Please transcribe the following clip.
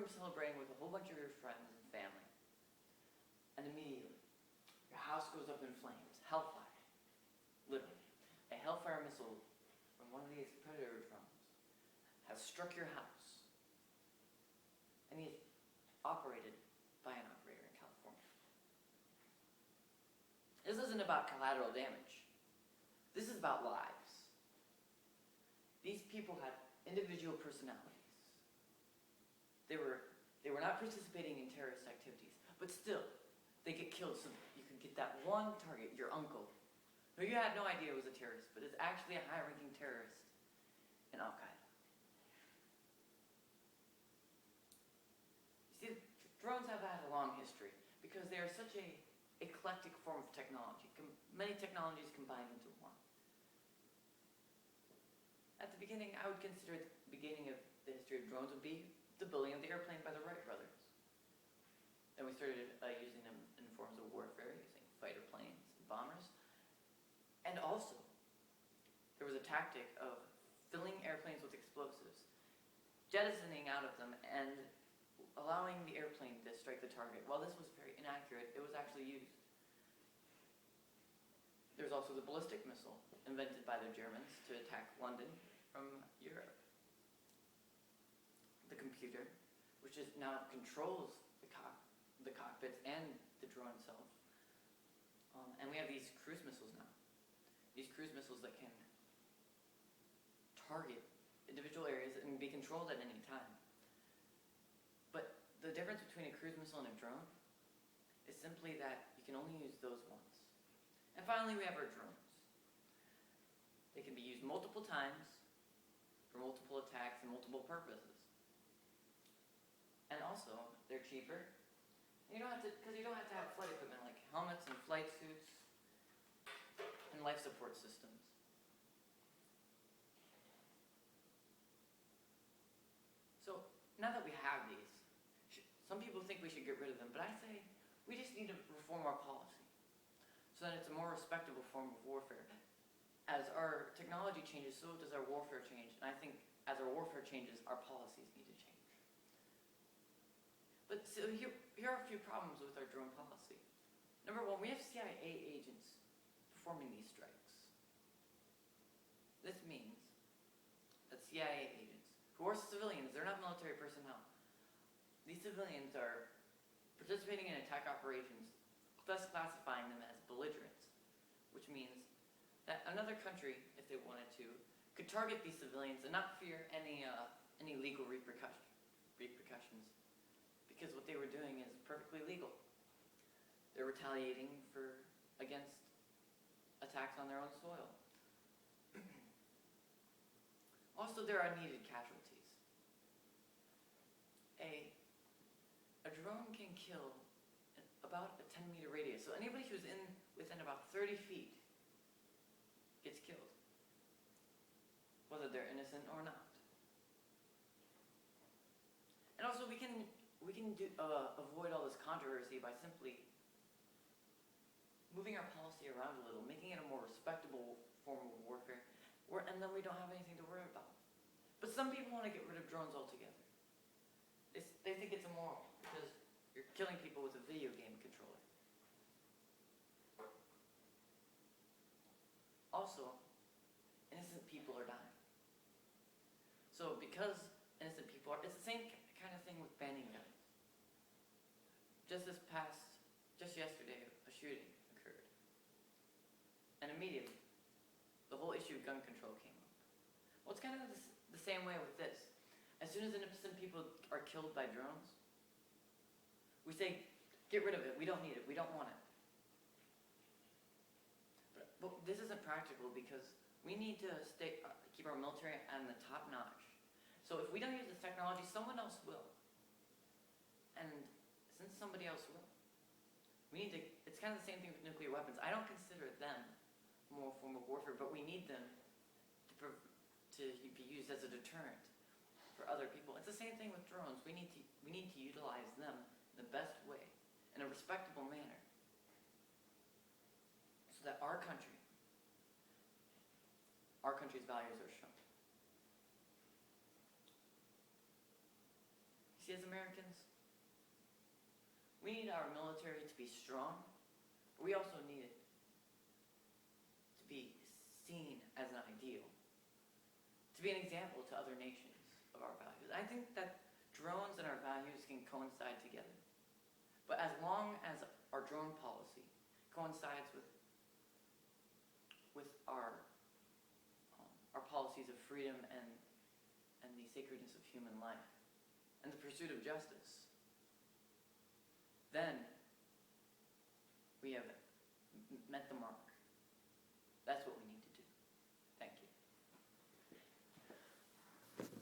room celebrating with a whole bunch of your friends and family. And immediately, your house goes up in flames. Hellfire. Literally. A Hellfire missile from one of these Predator drones has struck your house. And he's operated by an operator in California. This isn't about collateral damage. This is about lives. These people had individual personalities. They were not participating in terrorist activities, but still, they get killed so you could get that one target, your uncle. No, you had no idea it was a terrorist, but it's actually a high-ranking terrorist in Al-Qaeda. You see, drones have had a long history because they are such an eclectic form of technology. Many technologies combined into one. At the beginning, I would consider the beginning of the history of drones would be the building of the airplane by the Wright brothers. Then we started using them in forms of warfare, using fighter planes and bombers. And also, there was a tactic of filling airplanes with explosives, jettisoning out of them, and allowing the airplane to strike the target. While this was very inaccurate, it was actually used. There's also the ballistic missile, invented by the Germans to attack London from Europe. The computer, which now controls the cockpits and the drone itself. And we have these cruise missiles now. These cruise missiles that can target individual areas and be controlled at any time. But the difference between a cruise missile and a drone is simply that you can only use those once. And finally, we have our drones. They can be used multiple times for multiple attacks and multiple purposes. And also, they're cheaper. You don't have to, because you don't have to have flight equipment like helmets and flight suits and life support systems. So now that we have these, some people think we should get rid of them, but I say we just need to reform our policy so that it's a more respectable form of warfare. As our technology changes, so does our warfare change. And I think as our warfare changes, our policies need to change. But so here are a few problems with our drone policy. Number one, we have CIA agents performing these strikes. This means that CIA agents, who are civilians, they're not military personnel. These civilians are participating in attack operations, thus classifying them as belligerents, which means that another country, if they wanted to, could target these civilians and not fear any legal repercussions, because what they were doing is perfectly legal. They're retaliating against attacks on their own soil. Also, there are needed casualties. A drone can kill about a 10-meter radius, so anybody who's within about 30 feet gets killed, whether they're innocent or not. And also, we can avoid all this controversy by simply moving our policy around a little, making it a more respectable form of warfare, and then we don't have anything to worry about. But some people want to get rid of drones altogether. They think it's immoral because you're killing people with a video game controller. Also, innocent people are dying. So because innocent people are, it's the same kind of thing with banning guns. Just yesterday, a shooting occurred. And immediately, the whole issue of gun control came up. Well, it's kind of the same way with this. As soon as innocent people are killed by drones, we say, get rid of it, we don't need it, we don't want it. But this isn't practical because we need to keep our military on the top notch. So if we don't use this technology, someone else will. And since somebody else will, it's kind of the same thing with nuclear weapons. I don't consider them more a form of warfare, but we need them to be used as a deterrent for other people. It's the same thing with drones. We need to utilize them in the best way, in a respectable manner, so that our country's values are shown. See, as Americans, we need our military to be strong, but we also need it to be seen as an ideal, to be an example to other nations of our values. I think that drones and our values can coincide together. But as long as our drone policy coincides with our policies of freedom and the sacredness of human life and the pursuit of justice, then we have met the mark